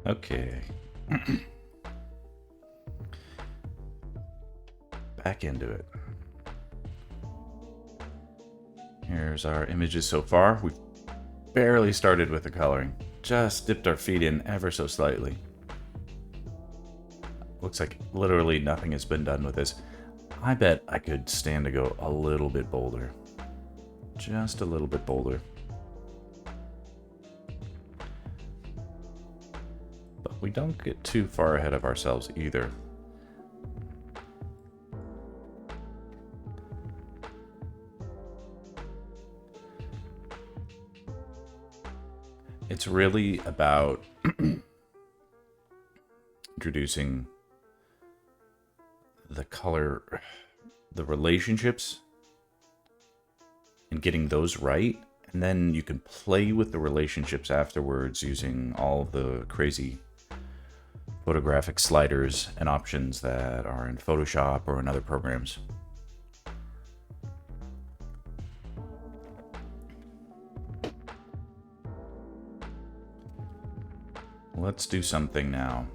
Okay. Back into it. Here's our images so far. We've barely started with the coloring. Just dipped our feet in ever so slightly. Looks like literally nothing has been done with this. I bet I could stand to go a little bit bolder. Just a little bit bolder. But we don't get too far ahead of ourselves either. It's really about introducing the color, the relationships, and getting those right. And then you can play with the relationships afterwards using all of the crazy photographic sliders and options that are in Photoshop or in other programs. Let's do something now.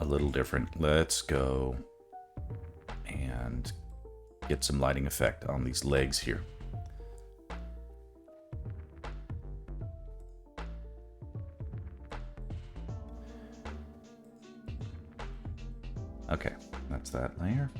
A little different. Let's go and get some lighting effect on these legs here. Okay, that's that layer.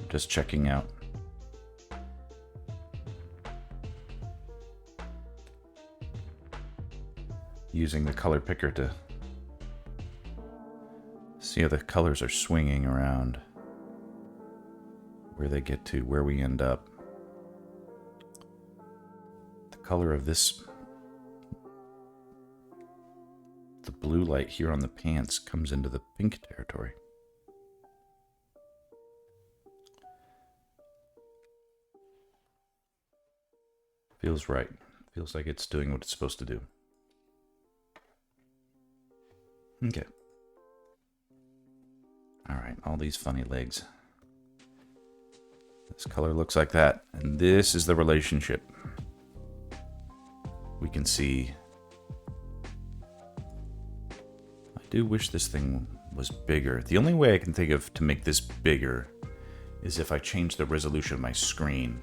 Just checking out. Using the color picker to see how the colors are swinging around, where they get to, where we end up. The color of this, the blue light here on the pants comes into the pink territory. Feels right. Feels like it's doing what it's supposed to do. Okay. All right, all these funny legs. This color looks like that, and this is the relationship. We can see. I do wish this thing was bigger. The only way I can think of to make this bigger is if I change the resolution of my screen.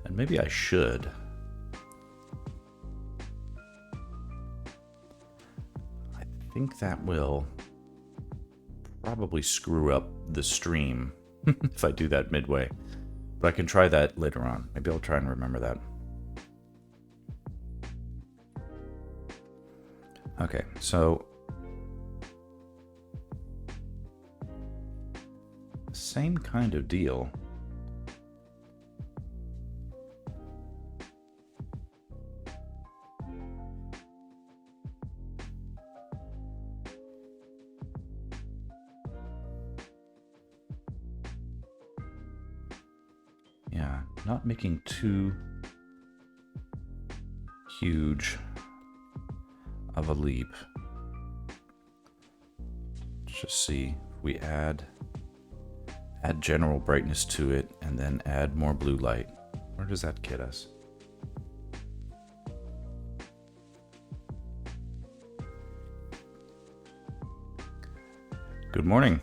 And maybe I should. I think that will probably screw up the stream if I do that midway. But I can try that later on. Maybe I'll try and remember that. Okay, so same kind of deal. Yeah, not making too huge of a leap. Let's just see if we add general brightness to it and then add more blue light. Where does that get us? Good morning.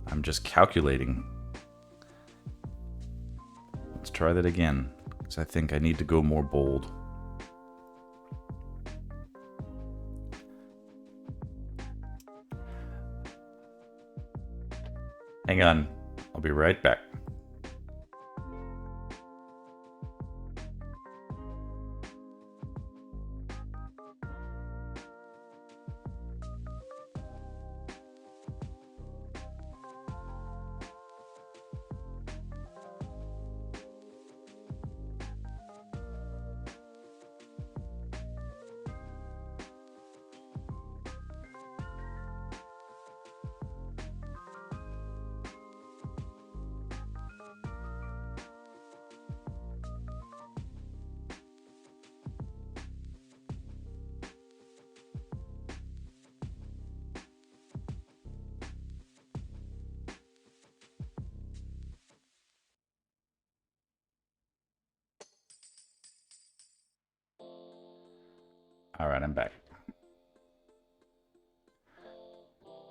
I'm just calculating. Let's try that again, because I think I need to go more bold. Hang on, I'll be right back. All right, I'm back.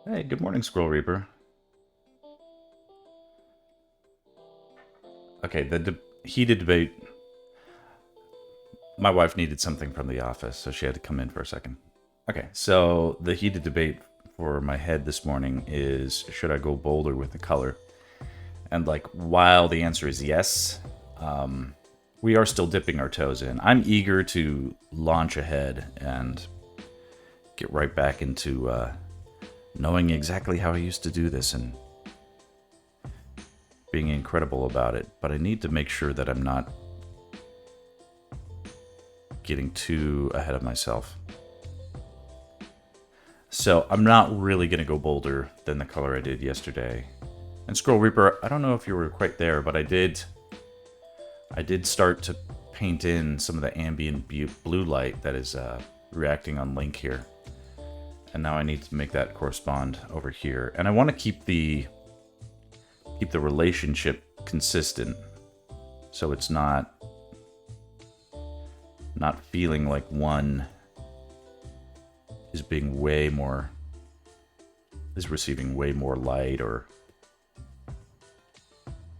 Hey, good morning, Squirrel Reaper. Okay, the heated debate. My wife needed something from the office, so she had to come in for a second. Okay, so the heated debate for my head this morning is, should I go bolder with the color? And like, while the answer is yes, we are still dipping our toes in. I'm eager to launch ahead and get right back into knowing exactly how I used to do this and being incredible about it. But I need to make sure that I'm not getting too ahead of myself. So I'm not really going to go bolder than the color I did yesterday. And Scroll Reaper, I don't know if you were quite there, but I did start to paint in some of the ambient blue light that is reacting on Link here. And now I need to make that correspond over here. And I want to keep the relationship consistent, so it's not feeling like one is being receiving way more light, or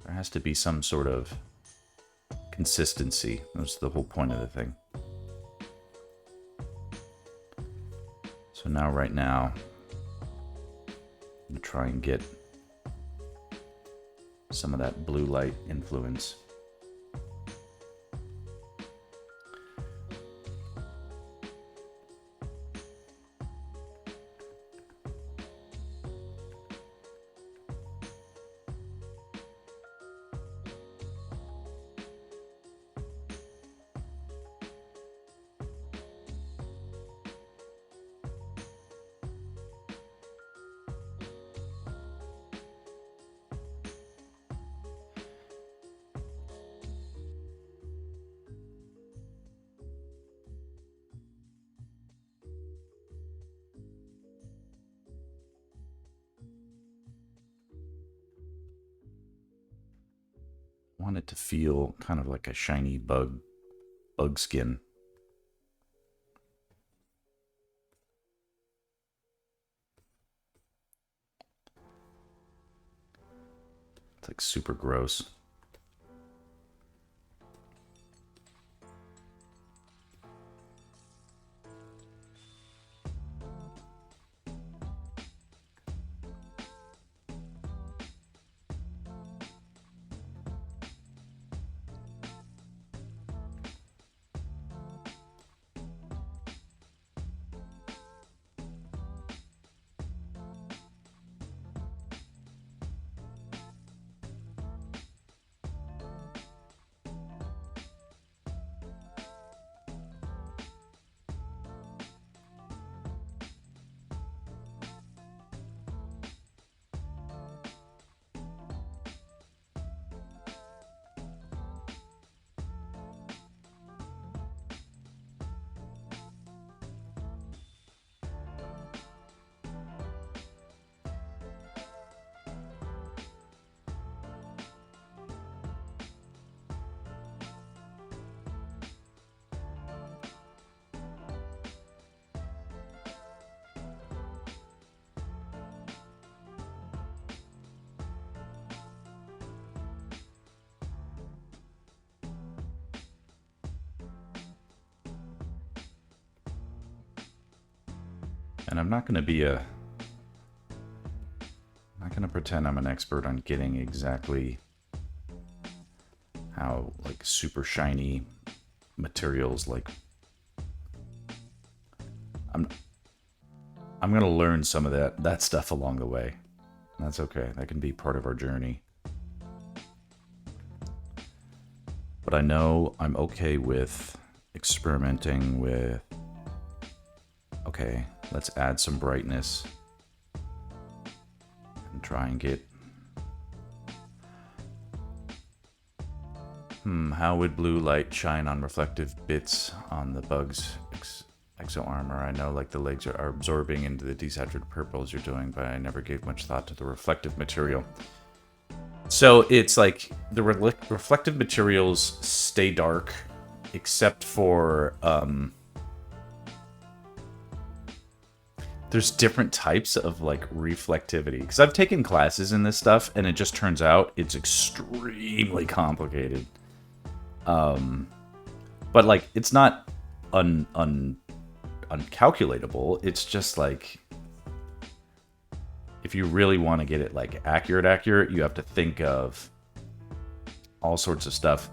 there has to be some sort of consistency. That's the whole point of the thing. So now, right now, I'm going to try and get some of that blue light influence. I want it to feel kind of like a shiny bug skin. It's like super gross. And I'm not going to pretend I'm an expert on getting exactly how like super shiny materials, like I'm going to learn some of that stuff along the way. That's okay. That can be part of our journey. But I know I'm okay with experimenting with, okay, let's add some brightness and try and get, how would blue light shine on reflective bits on the bug's exo armor? I know like the legs are absorbing into the desaturated purples you're doing, but I never gave much thought to the reflective material. So it's like the reflective materials stay dark, except for there's different types of like reflectivity, because I've taken classes in this stuff and it just turns out it's extremely complicated. But like it's not uncalculatable. It's just like, if you really want to get it like accurate, you have to think of all sorts of stuff.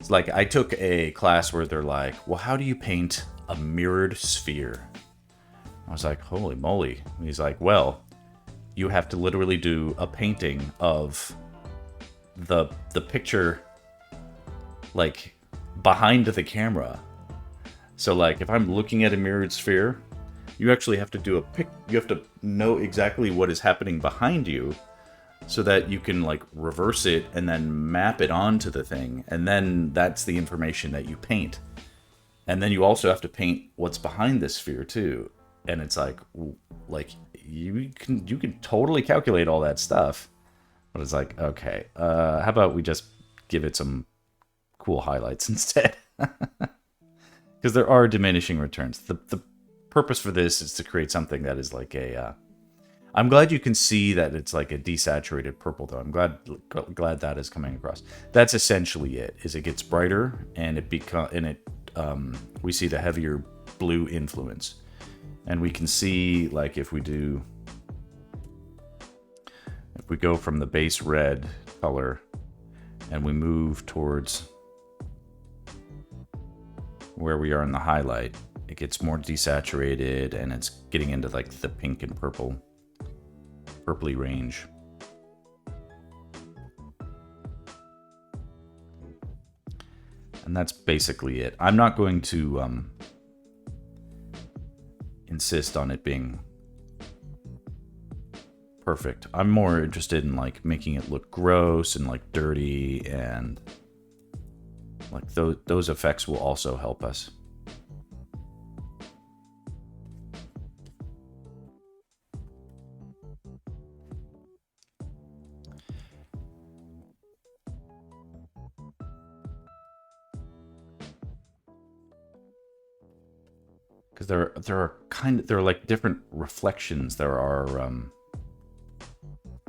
It's like I took a class where they're like, well, how do you paint a mirrored sphere? I was like, holy moly. And he's like, well, you have to literally do a painting of the picture like behind the camera. So like if I'm looking at a mirrored sphere, you actually have to do you have to know exactly what is happening behind you so that you can like reverse it and then map it onto the thing, and then that's the information that you paint. And then you also have to paint what's behind this sphere too. And it's like you can totally calculate all that stuff, but it's like, okay, how about we just give it some cool highlights instead? Because there are diminishing returns. The purpose for this is to create something that is like a I'm glad you can see that it's like a desaturated purple, though. I'm glad that is coming across. That's essentially it. Is it gets brighter and we see the heavier blue influence, and we can see like if we go from the base red color and we move towards where we are in the highlight, it gets more desaturated and it's getting into like the pink and purpley range. And that's basically it. I'm not going to insist on it being perfect. I'm more interested in like making it look gross and like dirty, and like those effects will also help us. Because there are like different reflections. There are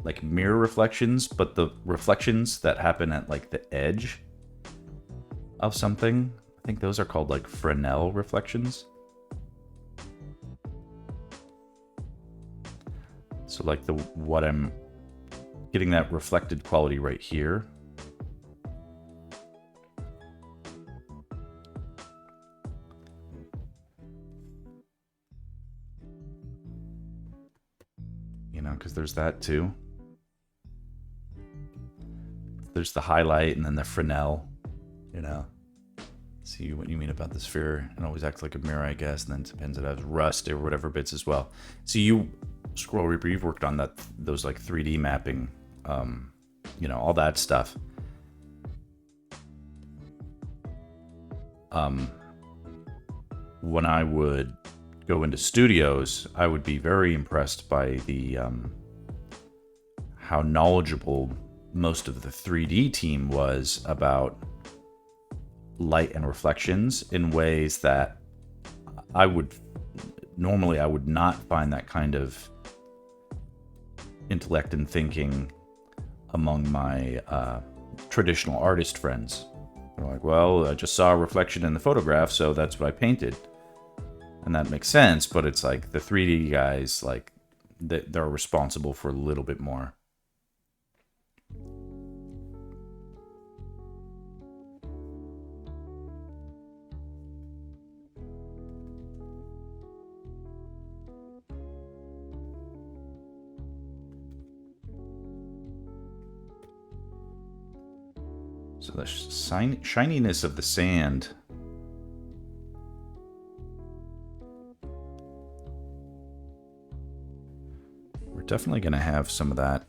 like mirror reflections, but the reflections that happen at like the edge of something, I think those are called like Fresnel reflections. So like what I'm getting, that reflected quality right here. You know, because there's that too. There's the highlight and then the Fresnel, you know. See what you mean about the sphere. It always acts like a mirror, I guess, and then it depends if it has rust or whatever bits as well. So you, Scroll Reaper, you've worked on those like 3D mapping, you know, all that stuff. When I would go into studios, I would be very impressed by the how knowledgeable most of the 3D team was about light and reflections in ways that I would not find that kind of intellect and thinking among my traditional artist friends. They're like, well, I just saw a reflection in the photograph, so that's what I painted. And that makes sense, but it's like the 3D guys, like, they're responsible for a little bit more. So the shininess of the sand, we're definitely going to have some of that.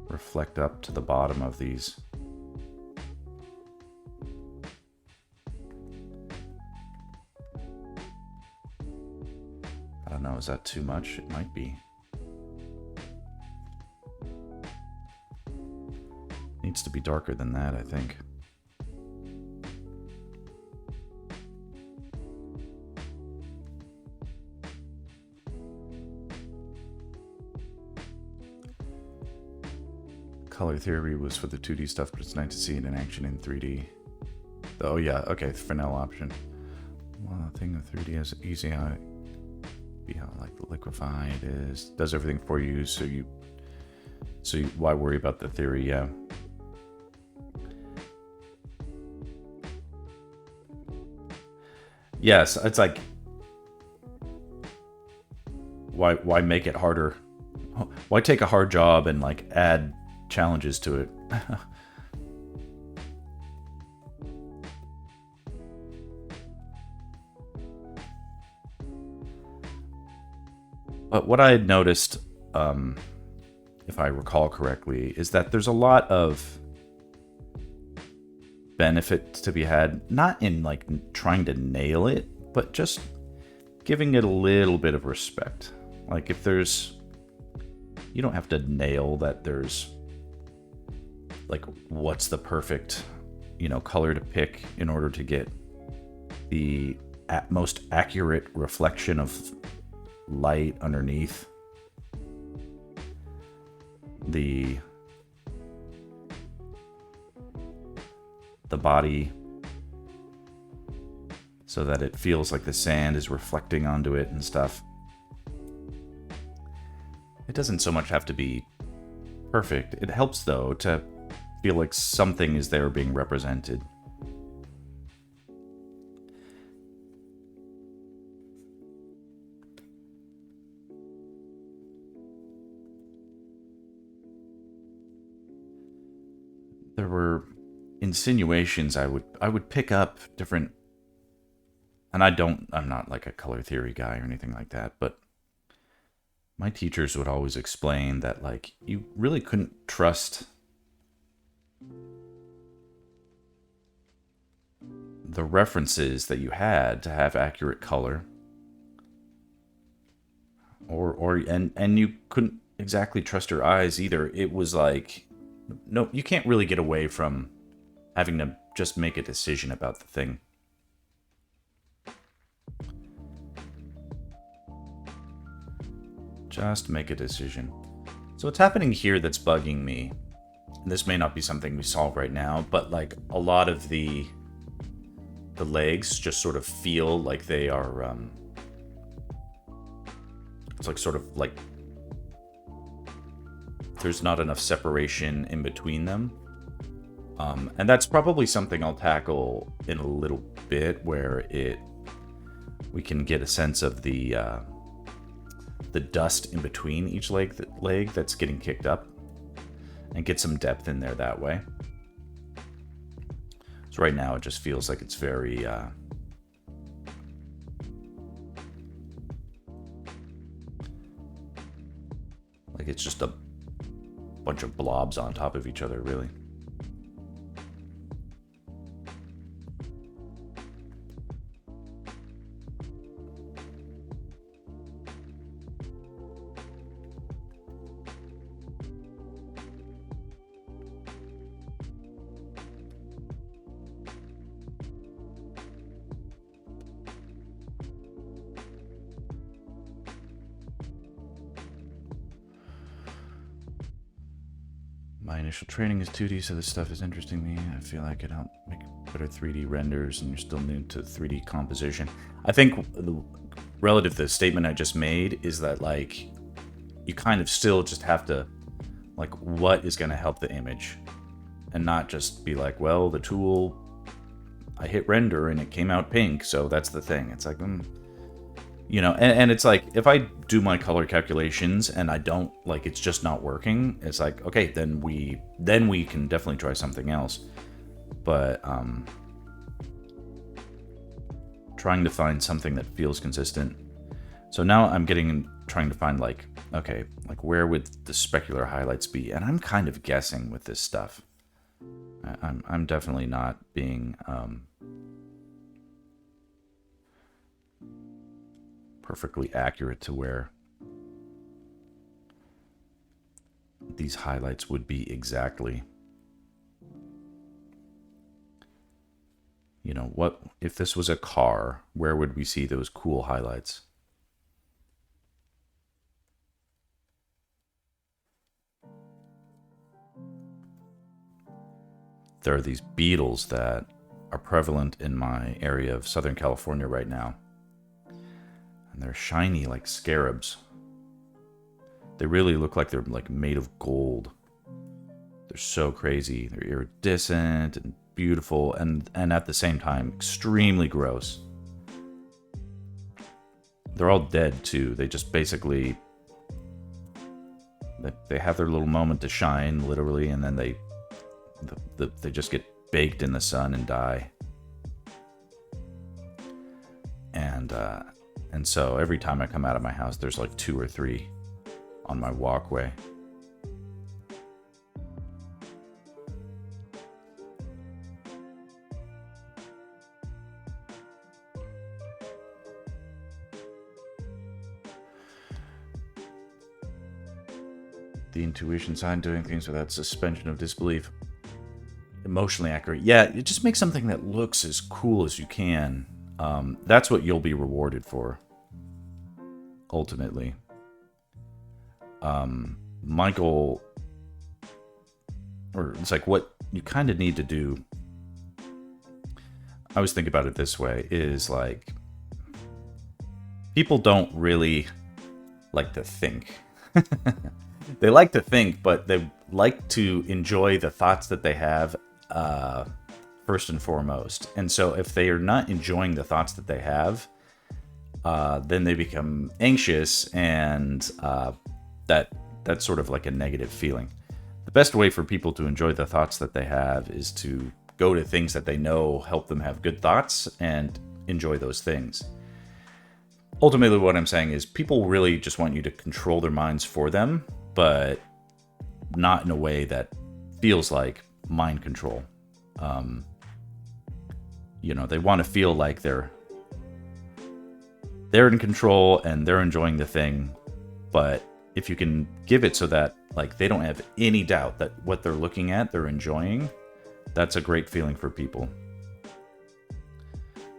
Reflect up to the bottom of these. I don't know, is that too much? It might be. Needs to be darker than that, I think. color theory was for the 2D stuff, but it's nice to see it in action in 3D. Oh yeah, okay, vanilla option. Well, the thing with 3D is easy how like the liquefied is, does everything for you, so you why worry about the theory? Yeah. Yes, it's like, why make it harder? Why take a hard job and like add challenges to it? But what I had noticed, if I recall correctly, is that there's a lot of benefit to be had, not in like trying to nail it, but just giving it a little bit of respect. Like if there's, you don't have to nail that there's like what's the perfect, color to pick in order to get the most accurate reflection of light underneath the body, so that it feels like the sand is reflecting onto it and stuff. It doesn't so much have to be perfect. It helps though to feel like something is there being represented. There were insinuations I would pick up different, and I'm not like a color theory guy or anything like that, but my teachers would always explain that like you really couldn't trust the references that you had to have accurate color, and you couldn't exactly trust your eyes either. It was like, no, you can't really get away from having to just make a decision about the thing. Just make a decision. So what's happening here that's bugging me, and this may not be something we solve right now, but like a lot of the legs just sort of feel like they are, it's like sort of like there's not enough separation in between them. And that's probably something I'll tackle in a little bit, where we can get a sense of the dust in between each leg that's getting kicked up, and get some depth in there that way. So right now it just feels like it's very like it's just a bunch of blobs on top of each other, really. My initial training is 2D, so this stuff is interesting to me. I feel like it helped make better 3D renders, and you're still new to 3D composition. I think relative to the statement I just made is that, like, you kind of still just have to, like, what is going to help the image? And not just be like, well, the tool, I hit render and it came out pink, so that's the thing. It's like, and it's like, if I do my color calculations and I don't, like, it's just not working, it's like, okay, then we can definitely try something else. But trying to find something that feels consistent. So now I'm trying to find, like, okay, like, where would the specular highlights be? And I'm kind of guessing with this stuff. I'm definitely not being perfectly accurate to where these highlights would be exactly. What if this was a car, where would we see those cool highlights? there are these beetles that are prevalent in my area of Southern California right now. And they're shiny like scarabs. They really look like they're like made of gold. They're so crazy. They're iridescent and beautiful, and at the same time extremely gross. They're all dead too. They just basically they have their little moment to shine, literally, and then they just get baked in the sun and die. And so every time I come out of my house, there's like 2 or 3 on my walkway. The intuition side, doing things without suspension of disbelief. Emotionally accurate. Yeah, it just makes something that looks as cool as you can. That's what you'll be rewarded for, ultimately. My goal, or it's like what you kind of need to do, I always think about it this way, is like, people don't really like to think. They like to think, but they like to enjoy the thoughts that they have first and foremost. And so if they are not enjoying the thoughts that they have, then they become anxious, and that's sort of like a negative feeling. The best way for people to enjoy the thoughts that they have is to go to things that they know help them have good thoughts and enjoy those things. Ultimately, what I'm saying is people really just want you to control their minds for them, but not in a way that feels like mind control. They want to feel like they're in control and they're enjoying the thing. But if you can give it so that like they don't have any doubt that what they're looking at, they're enjoying, that's a great feeling for people.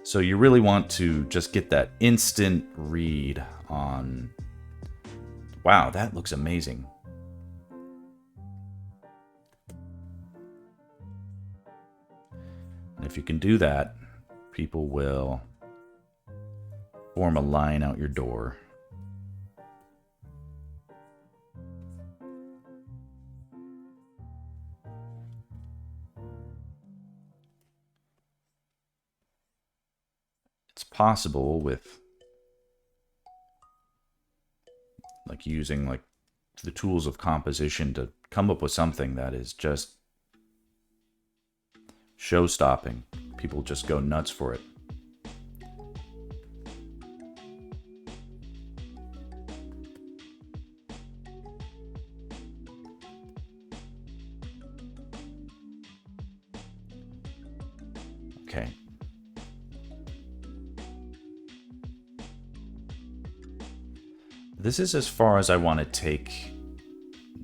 So you really want to just get that instant read on, wow, that looks amazing. And if you can do that, people will form a line out your door. It's possible with like using like the tools of composition to come up with something that is just show-stopping. People just go nuts for it. Okay. This is as far as I want to take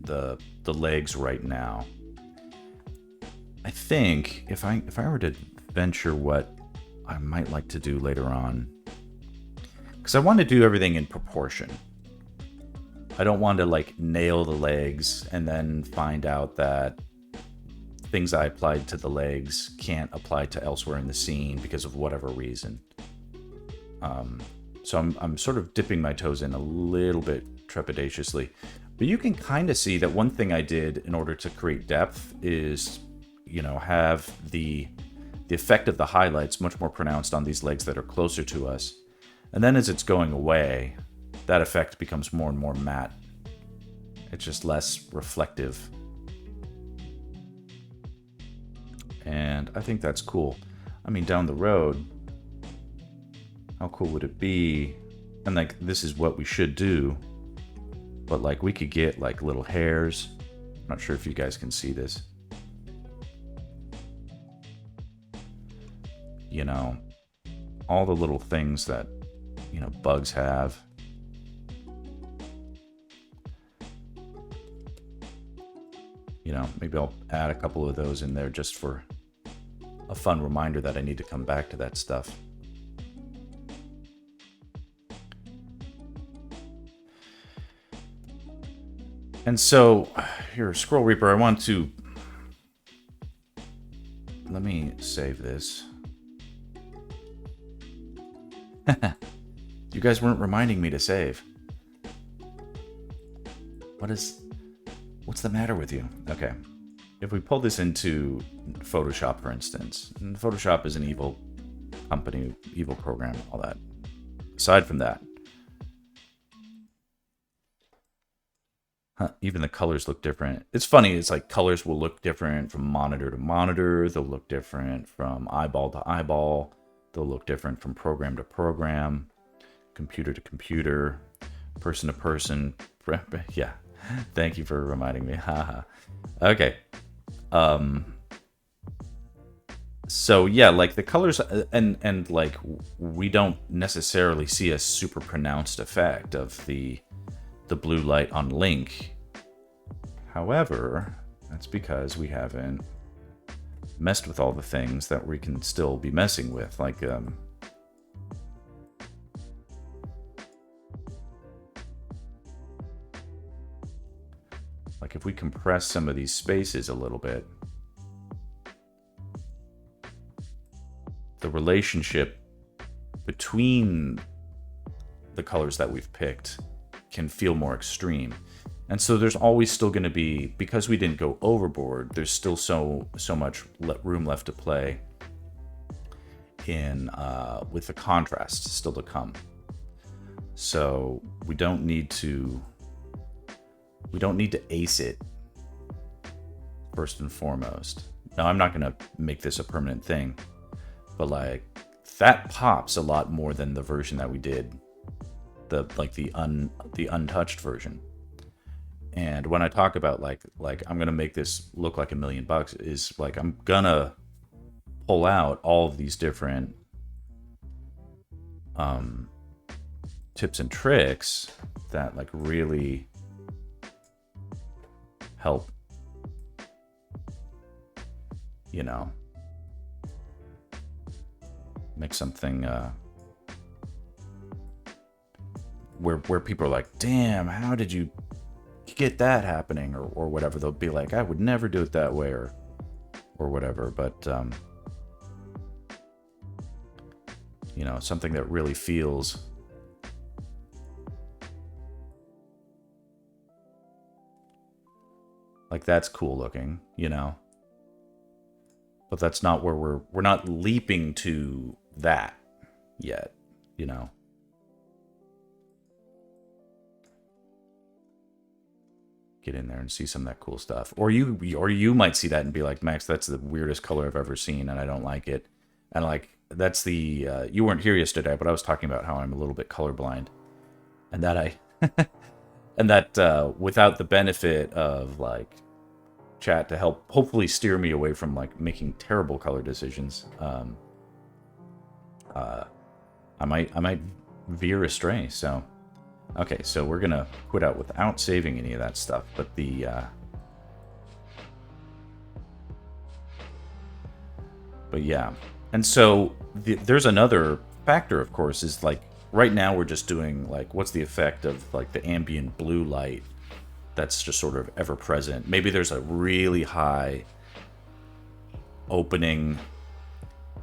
the legs right now. I think if I were to venture what I might like to do later on, because I want to do everything in proportion. I don't want to like nail the legs and then find out that things I applied to the legs can't apply to elsewhere in the scene because of whatever reason. So I'm sort of dipping my toes in a little bit trepidatiously. But you can kind of see that one thing I did in order to create depth is, have the effect of the highlights much more pronounced on these legs that are closer to us. And then as it's going away, that effect becomes more and more matte. It's just less reflective. And I think that's cool. I mean, down the road, how cool would it be? And like, this is what we should do. But like, we could get like little hairs. I'm not sure if you guys can see this. All the little things that, bugs have. Maybe I'll add a couple of those in there just for a fun reminder that I need to come back to that stuff. And so, here, Scroll Reaper, I want to me save this. You guys weren't reminding me to save. What's the matter with you? Okay. If we pull this into Photoshop, for instance, and Photoshop is an evil company, evil program, all that. Aside from that, even the colors look different. It's funny, it's like colors will look different from monitor to monitor. They'll look different from eyeball to eyeball. They'll look different from program to program, computer to computer, person to person. Yeah, thank you for reminding me. Haha. Okay. So yeah, like the colors and like we don't necessarily see a super pronounced effect of the blue light on Link. However, that's because we haven't messed with all the things that we can still be messing with, like if we compress some of these spaces a little bit, the relationship between the colors that we've picked can feel more extreme. And so there's always still going to be, because we didn't go overboard, there's still so much room left to play in with the contrast still to come. So we don't need to ace it first and foremost. Now, I'm not going to make this a permanent thing, but like that pops a lot more than the version that we did, the untouched version. And when I talk about like I'm gonna make this look like $1 million, is like I'm gonna pull out all of these different tips and tricks that like really help, you know, make something where people are like, damn, how did you get that happening, or whatever. They'll be like, I would never do it that way, or whatever. But you know, something that really feels like that's cool looking, you know. But that's not where we're not leaping to that yet, you know. Get in there and see some of that cool stuff. Or you might see that and be like, Max, that's the weirdest color I've ever seen and I don't like it. And like, that's the, you weren't here yesterday, but I was talking about how I'm a little bit colorblind. And that and that without the benefit of like chat to help hopefully steer me away from like making terrible color decisions, I might veer astray, so. Okay, so we're gonna quit out without saving any of that stuff, but the but yeah, and so there's another factor, of course, is like right now we're just doing like what's the effect of like the ambient blue light that's just sort of ever present. Maybe there's a really high opening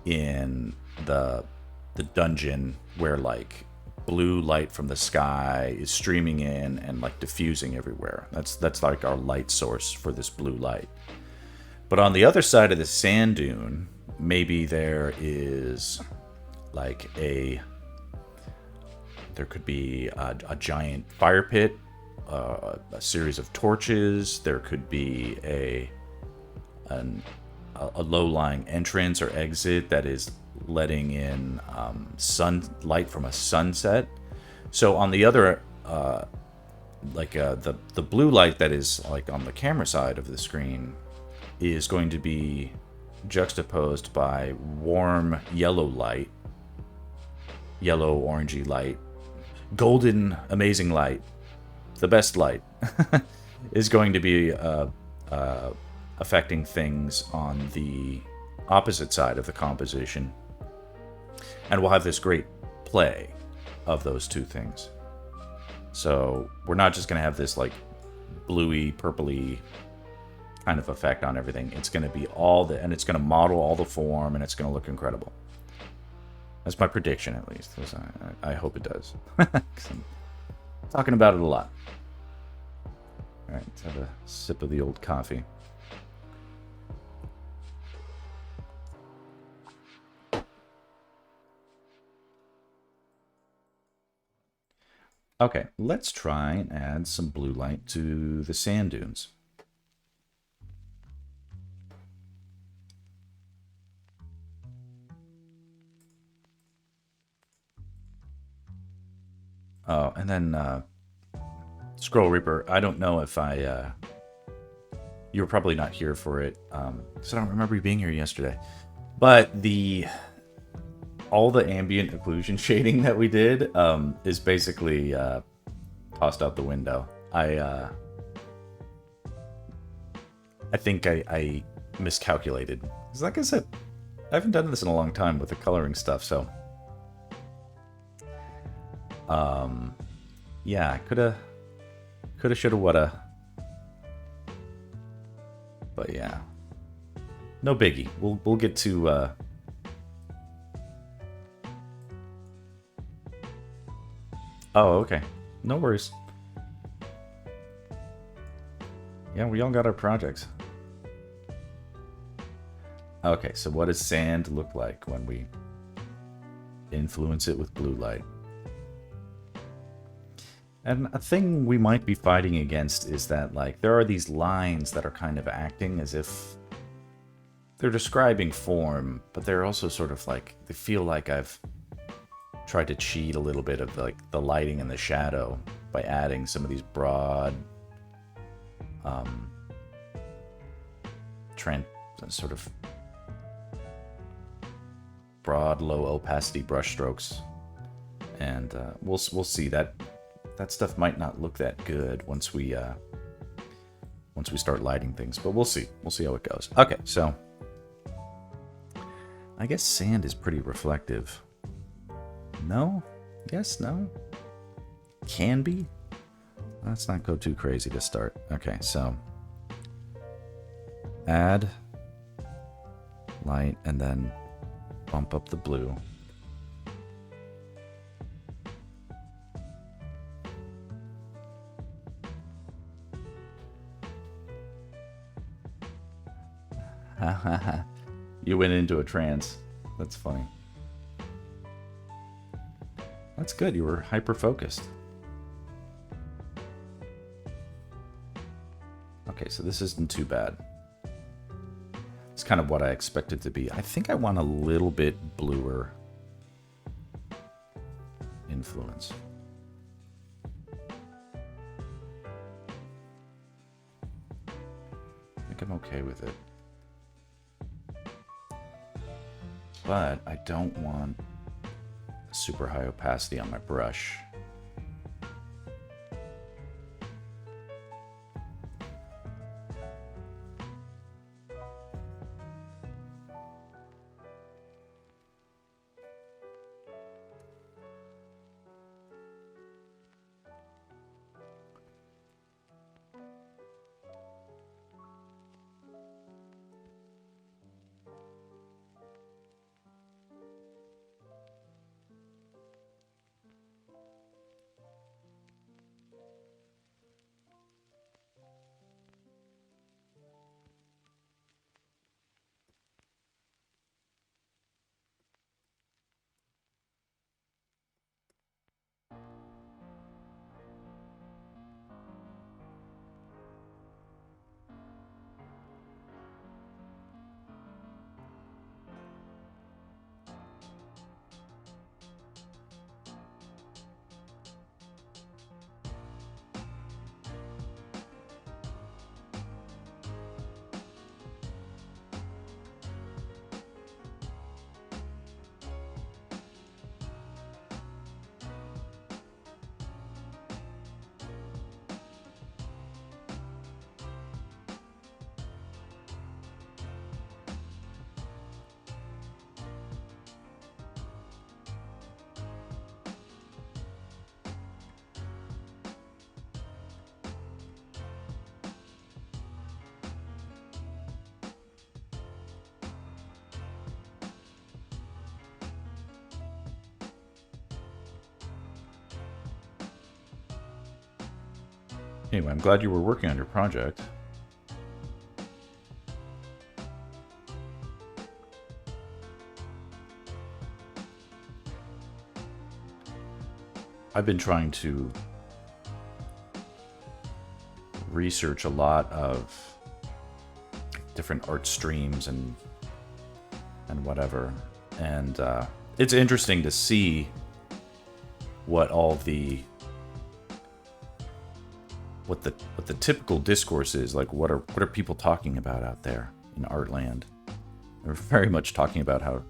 in the dungeon where like blue light from the sky is streaming in and like diffusing everywhere. That's like our light source for this blue light. But on the other side of the sand dune, maybe there is like there could be a giant fire pit, a series of torches. There could be a low-lying entrance or exit that is letting in sunlight from a sunset. So on the other the blue light that is like on the camera side of the screen is going to be juxtaposed by warm yellow light, yellow orangey light, golden amazing light, the best light is going to be affecting things on the opposite side of the composition. And we'll have this great play of those two things. So we're not just going to have this like bluey, purpley kind of effect on everything. It's going to be and it's going to model all the form, and it's going to look incredible. That's my prediction, at least. I hope it does. 'Cause I'm talking about it a lot. All right, let's have a sip of the old coffee. Okay, let's try and add some blue light to the sand dunes. Oh, and then Scroll Reaper, I don't know if you were probably not here for it, because I don't remember you being here yesterday. But all the ambient occlusion shading that we did is basically tossed out the window. I think I miscalculated. Because like I said, I haven't done this in a long time with the coloring stuff, so yeah, coulda, shoulda, woulda. But yeah, no biggie. We'll get to. Oh, okay. No worries. Yeah, we all got our projects. Okay, so what does sand look like when we influence it with blue light? And a thing we might be fighting against is that, like, there are these lines that are kind of acting as if they're describing form, but they're also sort of like, they feel like I've tried to cheat a little bit of like the lighting and the shadow by adding some of these broad, sort of broad, low opacity brush strokes, and we'll see that stuff might not look that good once we start lighting things, but we'll see how it goes. Okay, so I guess sand is pretty reflective. No? Yes, no? Can be? Let's not go too crazy to start. Okay, so add light and then bump up the blue. You went into a trance. That's funny. That's good. You were hyper-focused. Okay, so this isn't too bad. It's kind of what I expected to be. I think I want a little bit bluer influence. I think I'm okay with it. But I don't want super high opacity on my brush. Anyway, I'm glad you were working on your project. I've been trying to research a lot of different art streams and whatever, and it's interesting to see what all the what the typical discourse is like. What are people talking about out there in Artland? They're very much talking about how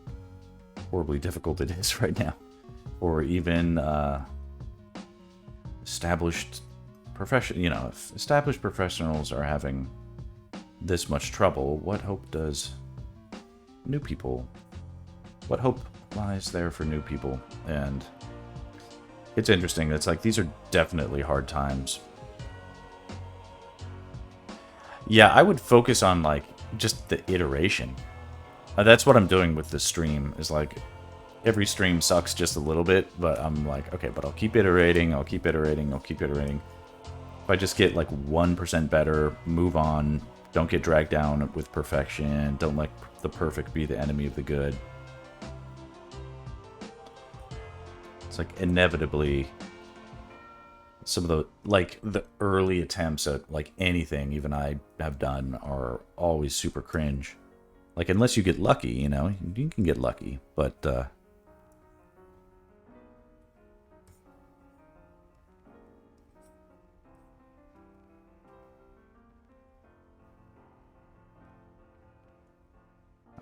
horribly difficult it is right now, or even established if established professionals are having this much trouble, what hope does new people? What hope lies there for new people? And it's interesting. It's like these are definitely hard times. Yeah, I would focus on like just the iteration. That's what I'm doing with this stream. Is like every stream sucks just a little bit, but I'm like, okay, but I'll keep iterating. I'll keep iterating. I'll keep iterating. If I just get like 1% better, move on. Don't get dragged down with perfection. Don't let the perfect be the enemy of the good. It's like inevitably some of the early attempts at like anything even I have done are always super cringe. Like unless you get lucky, you can get lucky, but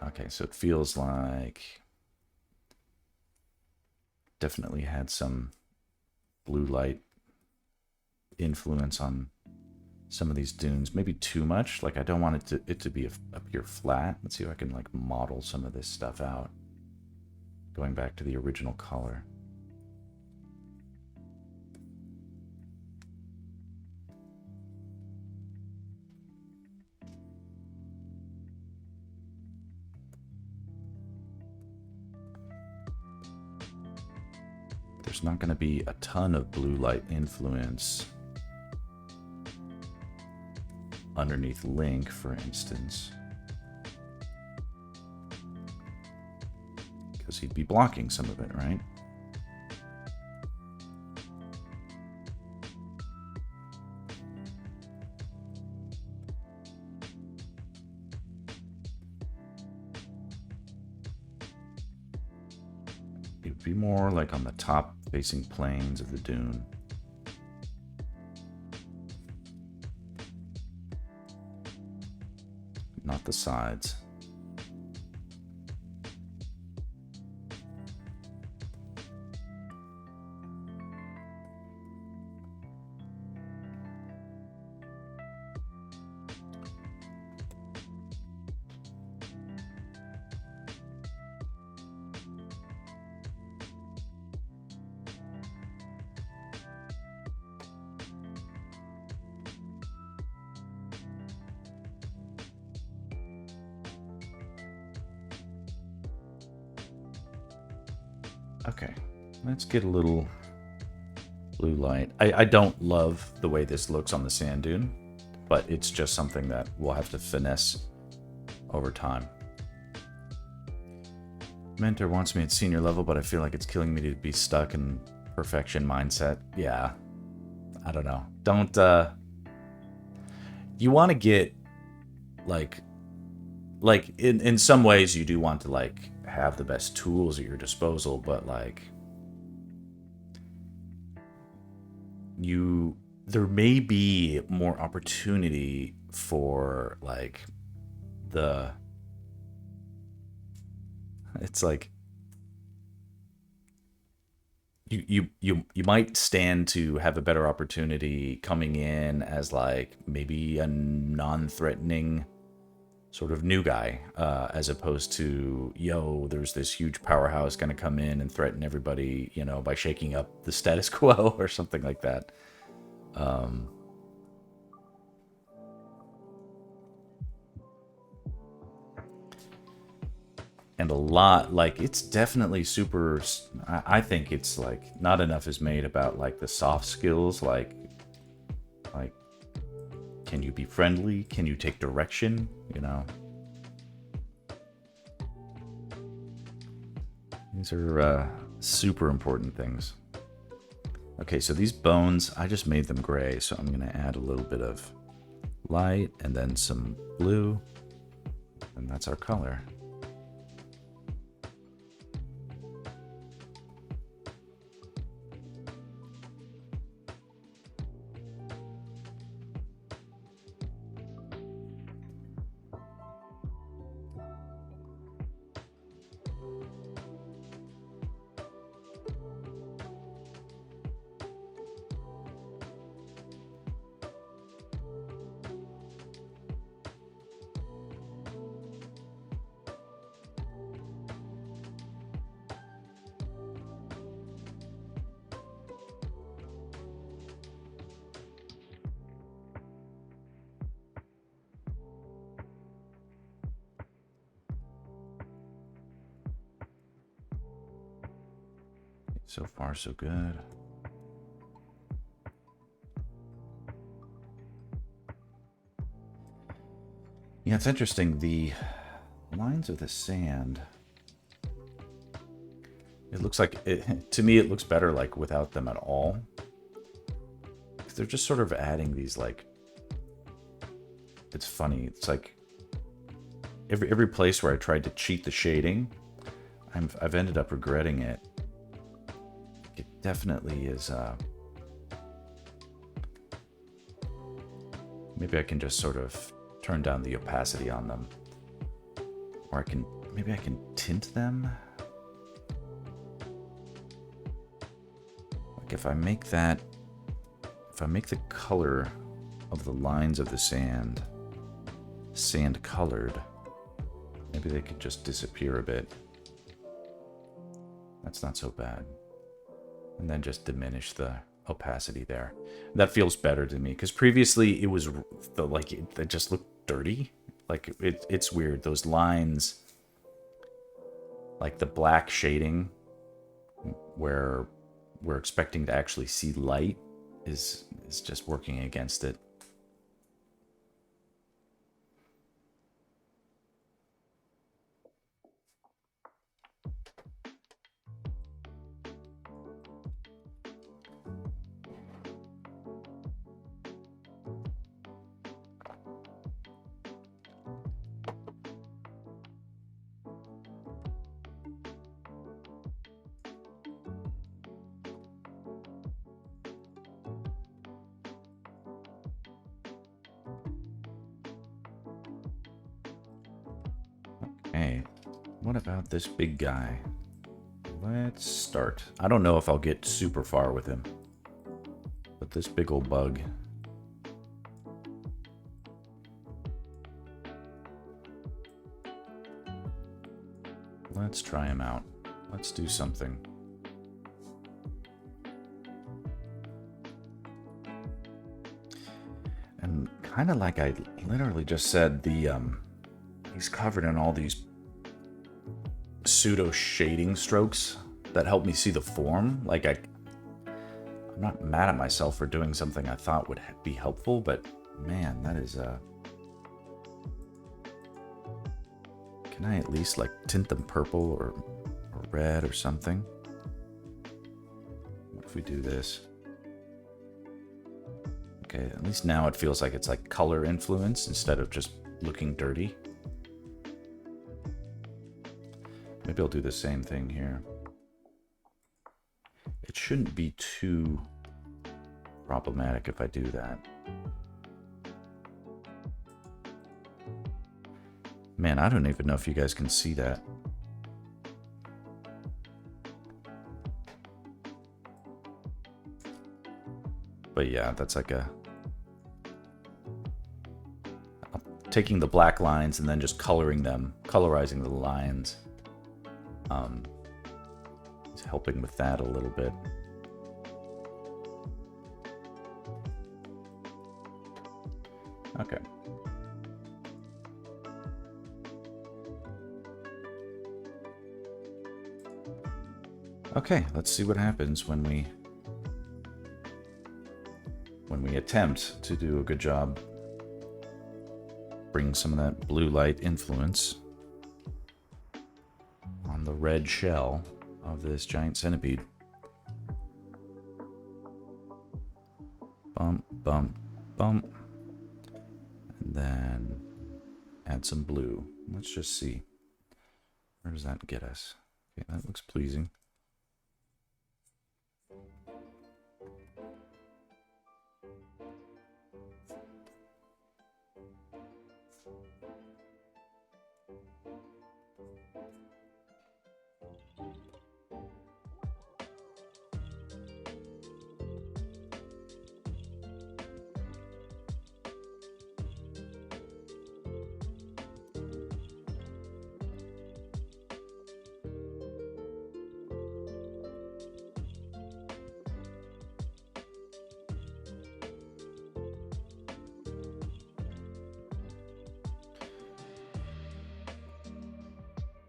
okay, so it feels like definitely had some blue light influence on some of these dunes. Maybe too much. Like I don't want it to be a pure flat. Let's see if I can like model some of this stuff out. Going back to the original color. There's not going to be a ton of blue light influence underneath Link, for instance, because he'd be blocking some of it, right? It would be more like on the top facing planes of the dune. Not the sides. Okay, let's get a little blue light. I don't love the way this looks on the sand dune, but it's just something that we'll have to finesse over time. Mentor wants me at senior level, but I feel like it's killing me to be stuck in perfection mindset. Yeah, I don't know. Don't, you want to get, like in some ways you do want to, like, have the best tools at your disposal, but, like, there may be more opportunity for, like, it's like you might stand to have a better opportunity coming in as, like, maybe a non-threatening sort of new guy, as opposed to, yo, there's this huge powerhouse going to come in and threaten everybody, by shaking up the status quo or something like that. And a lot, like, it's definitely super, I think it's, like, not enough is made about, like, the soft skills, like Can you be friendly? Can you take direction? You know? These are super important things. Okay, so these bones, I just made them gray, so I'm going to add a little bit of light and then some blue, and that's our color. So far, so good. Yeah, it's interesting. The lines of the sand, it looks like, to me, it looks better like without them at all. Because they're just sort of adding these, like, it's funny. It's like every place where I tried to cheat the shading, I've ended up regretting it. It definitely is, maybe I can just sort of turn down the opacity on them. Or maybe I can tint them. Like if I make the color of the lines of the sand colored, maybe they could just disappear a bit. That's not so bad. And then just diminish the opacity there. That feels better to me, because previously it was it just looked dirty. Like it's weird. Those lines, like the black shading, where we're expecting to actually see light, is just working against it. Okay, what about this big guy? Let's start. I don't know if I'll get super far with him, but this big old bug. Let's try him out. Let's do something. And kind of like I literally just said, he's covered in all these pseudo shading strokes that help me see the form. Like I'm not mad at myself for doing something I thought would be helpful, but man, that is can I at least like tint them purple or red or something? What if we do this? Okay, at least now it feels like it's like color influence instead of just looking dirty. Maybe I'll do the same thing here. It shouldn't be too problematic if I do that. Man, I don't even know if you guys can see that. But yeah, that's like taking the black lines and then just coloring them, colorizing the lines. It's helping with that a little bit. Okay. Okay, let's see what happens when we attempt to do a good job bring some of that blue light influence on the red shell of this giant centipede. Bump, bump, bump. And then add some blue. Let's just see. Where does that get us? Okay, that looks pleasing.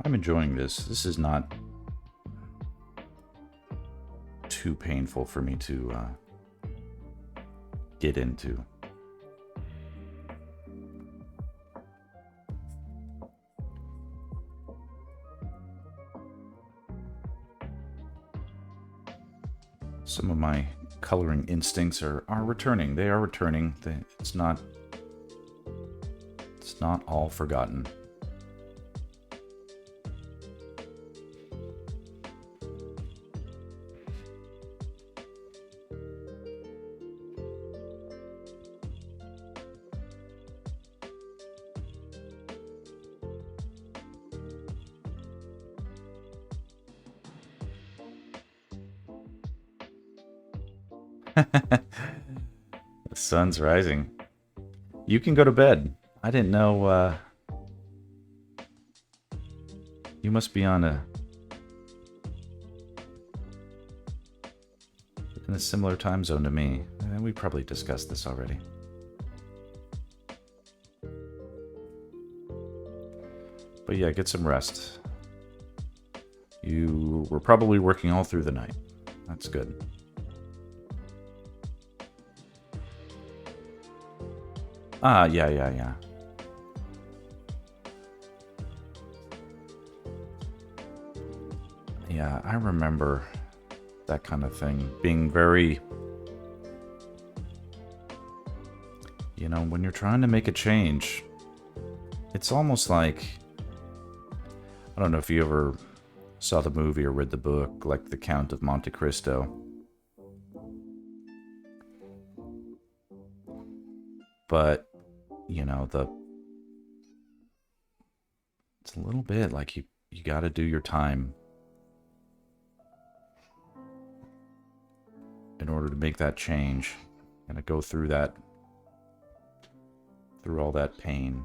I'm enjoying this. This is not too painful for me to get into. Some of my coloring instincts are returning. They are returning. It's not all forgotten. The sun's rising. You can go to bed. I didn't know, you must be on in a similar time zone to me. We probably discussed this already. But yeah, get some rest. You were probably working all through the night. That's good. Ah, yeah. Yeah, I remember that kind of thing being very... You know, when you're trying to make a change, it's almost like... I don't know if you ever saw the movie or read the book, like The Count of Monte Cristo. But, you know, it's a little bit like you got to do your time in order to make that change. And to go through all that pain.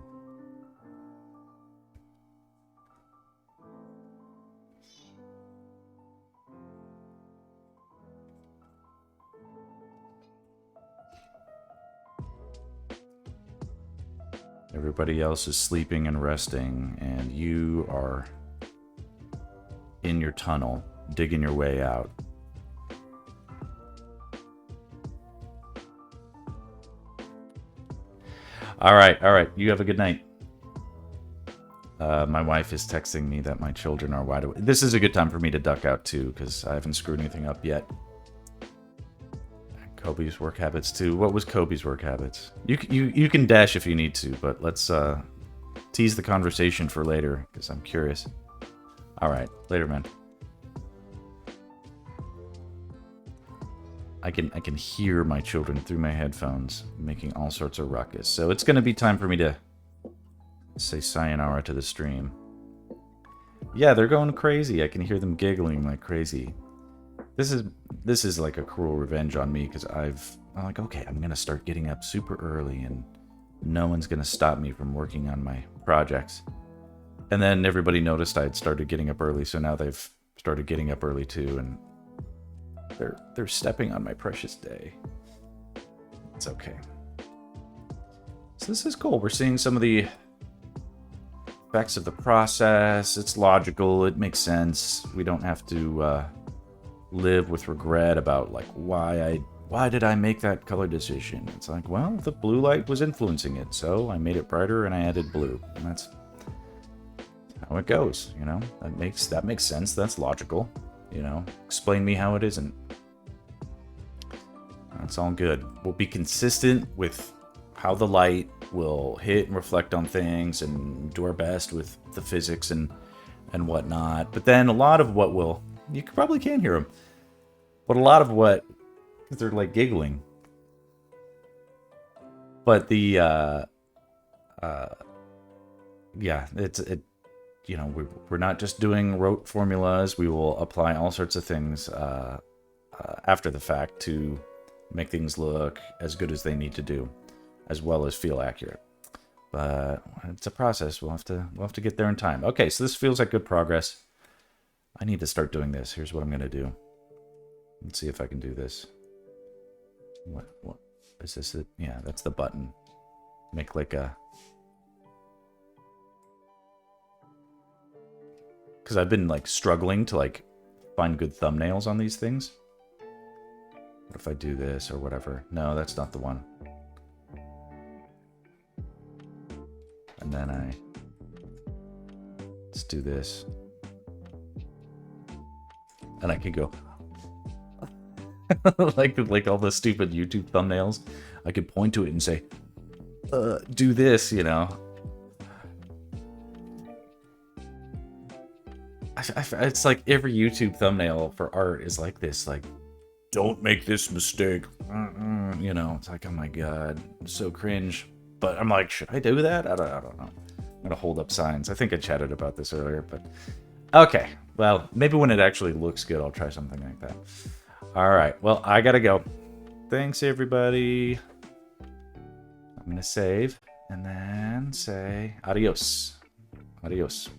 Everybody else is sleeping and resting, and you are in your tunnel, digging your way out. All right. You have a good night. My wife is texting me that my children are wide awake. This is a good time for me to duck out, too, because I haven't screwed anything up yet. Kobe's work habits too. What was Kobe's work habits? You can dash if you need to, but let's tease the conversation for later because I'm curious. All right, later, man. I can hear my children through my headphones making all sorts of ruckus. So it's going to be time for me to say sayonara to the stream. Yeah, they're going crazy. I can hear them giggling like crazy. This is like a cruel revenge on me because I'm like, okay, I'm gonna start getting up super early and no one's gonna stop me from working on my projects. And then everybody noticed I had started getting up early, so now they've started getting up early too, and they're stepping on my precious day. It's okay. So this is cool. We're seeing some of the effects of the process. It's logical. It makes sense. We don't have to live with regret about like why why did I make that color decision? It's like, well, the blue light was influencing it, so I made it brighter and I added blue. And that's how it goes, you know? That makes sense. That's logical, you know? Explain me how it isn't. That's all good. We'll be consistent with how the light will hit and reflect on things and do our best with the physics and whatnot. But then a lot of what will... You probably can't hear them. But a lot of what... Because they're like giggling. But the... yeah, you know, we're not just doing rote formulas. We will apply all sorts of things after the fact to make things look as good as they need to do, as well as feel accurate. But it's a process. We'll have to get there in time. Okay, so this feels like good progress. I need to start doing this. Here's what I'm gonna do. Let's see if I can do this. What is this? It? Yeah, that's the button. Make like a... Because I've been like struggling to like find good thumbnails on these things. What if I do this or whatever? No, that's not the one. And then let's do this. And I could go like all the stupid YouTube thumbnails. I could point to it and say, do this, you know. It's like every YouTube thumbnail for art is like this, like, don't make this mistake. You know, it's like, oh my god, so cringe. But I'm like, should I do that? I don't know. I'm gonna hold up signs. I think I chatted about this earlier, but okay. Well, maybe when it actually looks good, I'll try something like that. All right. Well, I gotta go. Thanks, everybody. I'm gonna save and then say adios. Adios.